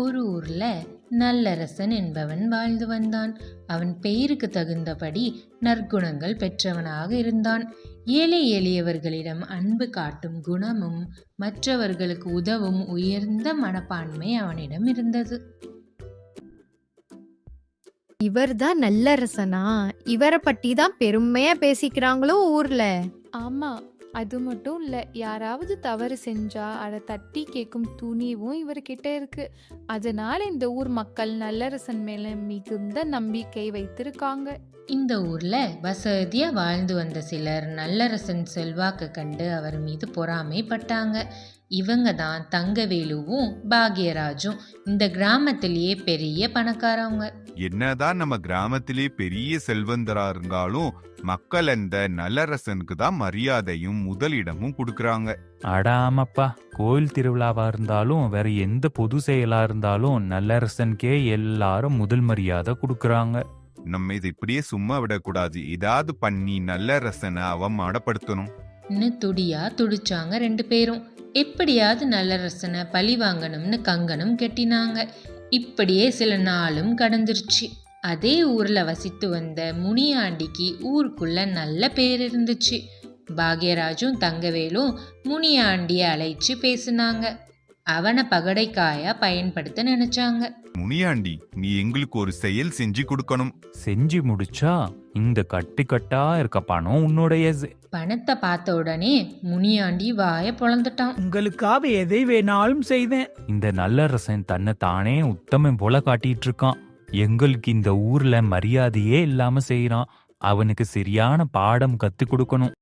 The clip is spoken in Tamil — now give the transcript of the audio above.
ஒரு ஊர்ல நல்லரசன் என்பவன் வாழ்ந்து வந்தான். அவன் பெயருக்கு தகுந்தபடி நற்குணங்கள் பெற்றவனாக இருந்தான். ஏழை எளியவர்களிடம் அன்பு காட்டும் குணமும் மற்றவர்களுக்கு உதவும் உயர்ந்த மனப்பான்மை அவனிடம் இருந்தது. இவர்தான் நல்லரசனா? இவரை பத்தி தான் பெருமையா பேசிக்கிறாங்களோ ஊர்ல. ஆமா, அது மட்டும் இல்ல, யாராவது தவறு செஞ்சா அதை தட்டி கேட்கும் துணிவும் இவர்கிட்ட இருக்கு. அதனால இந்த ஊர் மக்கள் நல்லரசன் மேல மிகுந்த நம்பிக்கை வைத்திருக்காங்க. இந்த ஊர்ல வசதியா வாழ்ந்து வந்த சிலர் நல்லரசன் செல்வாக்கு கண்டு அவர் மீது பொறாமைப்பட்டாங்க. இவங்க தான் தங்கவேலுவும் பாக்யராஜும். இந்த கிராமத்திலேயே பெரிய பணக்காரவங்க. என்னதான் நம்ம கிராமத்திலே பெரிய செல்வந்தரா இருந்தாலும் மக்கள் அந்த நல்லரசனுக்கு தான் மரியாதையும் முதலிடமும் கொடுக்கறாங்க. ஆமாப்பா, கோயில் திருவிழாவா இருந்தாலும் வேற எந்த பொது செயலா இருந்தாலும் நல்லரசனுக்கே எல்லாரும் முதல் மரியாதை கொடுக்கறாங்க. நம்ம இதை இப்படியே சும்மா விடக்கூடாது, ஏதாவது பண்ணி நல்லரசனை அவமானப்படுத்தணும். துடியா துடிச்சாங்க ரெண்டு பேரும். எப்படியாவது நல்லரசனை பழி வாங்கணும்னு கங்கணம் கெட்டினாங்க. இப்படியே சில நாளும் கடந்துருச்சு. அதே ஊர்ல வசித்து வந்த முனியாண்டிக்கு ஊருக்குள்ள நல்ல பேர் இருந்துச்சு. பாக்யராஜும் தங்கவேலும் முனியாண்டிய அழைச்சு பேசினாங்க. அவனை பகடைக்காயா பயன்படுத்த நினைச்சாங்க. முனியாண்டி, நீ எங்களுக்கு ஒரு செயல் செஞ்சு கொடுக்கணும். செஞ்சு முடிச்சா இந்த கட்டா இருக்க பணம் உன்னுடையது. பணத்தை பார்த்த உடனே முனியாண்டி வாய பொளந்துட்டான். உங்களுக்காக எதை வேணாலும் செய்வேன். இந்த நல்லரசன் தன்னை தானே உத்தமன் போல காட்டிட்டு இருக்கான். எங்களுக்கு இந்த ஊர்ல மரியாதையே இல்லாம செய்யறான். அவனுக்கு சரியான பாடம் கத்து கொடுக்கணும்.